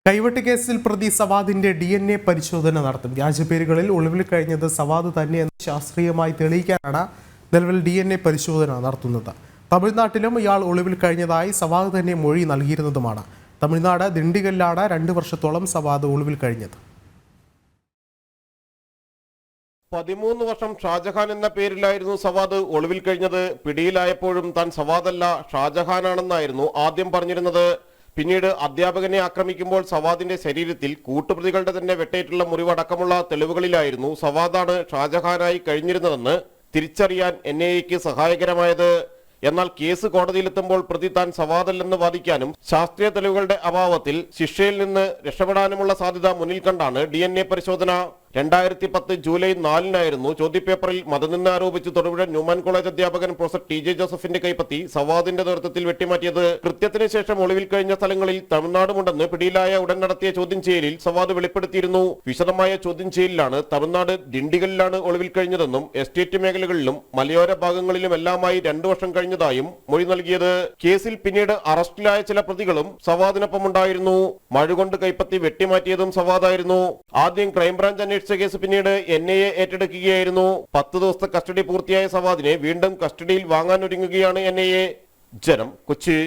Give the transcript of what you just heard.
കൈവെട്ട് കേസിൽ പ്രതി സവാദിന്റെ DNA പരിശോധന നടത്തും. വ്യാജപേരുകളിൽ ഒളിവിൽ കഴിഞ്ഞത് സവാദ് തന്നെയെന്ന് ശാസ്ത്രീയമായി തെളിയിക്കാനാണ് നിലവിൽ DNA പരിശോധന നടത്തുന്നത്. തമിഴ്നാട്ടിലും ഇയാൾ ഒളിവിൽ കഴിഞ്ഞതായി സവാദ് തന്നെ മൊഴി നൽകിയിരുന്നതുമാണ്. തമിഴ്നാട് ദിണ്ടിഗലിലാണ് 2 വർഷത്തോളം സവാദ് ഒളിവിൽ കഴിഞ്ഞത്. 13 വർഷം ഷാജഹാൻ എന്ന പേരിലായിരുന്നു സവാദ് ഒളിവിൽ കഴിഞ്ഞത്. പിടിയിലായപ്പോഴും താൻ സവാദല്ല ഷാജഹാനാണെന്നായിരുന്നു ആദ്യം പറഞ്ഞിരുന്നത്. പിന്നീട് അധ്യാപകനെ ആക്രമിക്കുമ്പോൾ സവാദിന്റെ ശരീരത്തിൽ കൂട്ടുപ്രതികളുടെ തന്നെ വെട്ടേറ്റുള്ള മുറിവടക്കമുള്ള തെളിവുകളിലായിരുന്നു സവാദാണ് ഷാജഹാനായി കഴിഞ്ഞിരുന്നതെന്ന് തിരിച്ചറിയാൻ NIAക്ക് സഹായകരമായത്. എന്നാൽ കേസ് കോടതിയിലെത്തുമ്പോൾ പ്രതി താൻ സവാദല്ലെന്ന് വാദിക്കാനും ശാസ്ത്രീയ തെളിവുകളുടെ അഭാവത്തിൽ ശിക്ഷയിൽ നിന്ന് രക്ഷപ്പെടാനുമുള്ള സാധ്യത മുന്നിൽ കണ്ടാണ് DNA പരിശോധന. 2010 ജൂലൈ 4-നായിരുന്നു ചോദ്യപേപ്പറിൽ മതനിന്ദ ആരോപിച്ച് തൊടുപുഴ ന്യൂമാൻ കോളേജ് അധ്യാപകൻ പ്രൊഫസർ TJ ജോസഫിന്റെ കൈപ്പത്തി സവാദിന്റെ നേതൃത്വത്തിൽ വെട്ടിമാറ്റിയത്. കൃത്യത്തിന് ശേഷം ഒളിവിൽ കഴിഞ്ഞ സ്ഥലങ്ങളിൽ തമിഴ്നാടുമുണ്ടെന്ന് പിടിയിലായ ഉടൻ നടത്തിയ ചോദ്യം ചെയ്യലിൽ സവാദ് വെളിപ്പെടുത്തിയിരുന്നു. വിശദമായ ചോദ്യം ചെയ്യലിലാണ് തമിഴ്നാട് ദിണ്ടിഗലിലാണ് ഒളിവിൽ കഴിഞ്ഞതെന്നും എസ്റ്റേറ്റ് മേഖലകളിലും മലയോര ഭാഗങ്ങളിലുമെല്ലാമായി 2 വർഷം കഴിഞ്ഞതായും മൊഴി നൽകിയത്. കേസിൽ പിന്നീട് അറസ്റ്റിലായ ചില പ്രതികളും സവാദിനൊപ്പമുണ്ടായിരുന്നു. മഴുകൊണ്ട് കൈപ്പത്തി വെട്ടിമാറ്റിയതും സവാദായിരുന്നു. ആദ്യം ക്രൈംബ്രാഞ്ച് അന്വേഷിച്ച കേസ് പിന്നീട് NIA ഏറ്റെടുക്കുകയായിരുന്നു. 10 ദിവസത്തെ കസ്റ്റഡി പൂർത്തിയായ സവാദിനെ വീണ്ടും കസ്റ്റഡിയിൽ വാങ്ങാനൊരുങ്ങുകയാണ് NIA. ജനം, കൊച്ചി.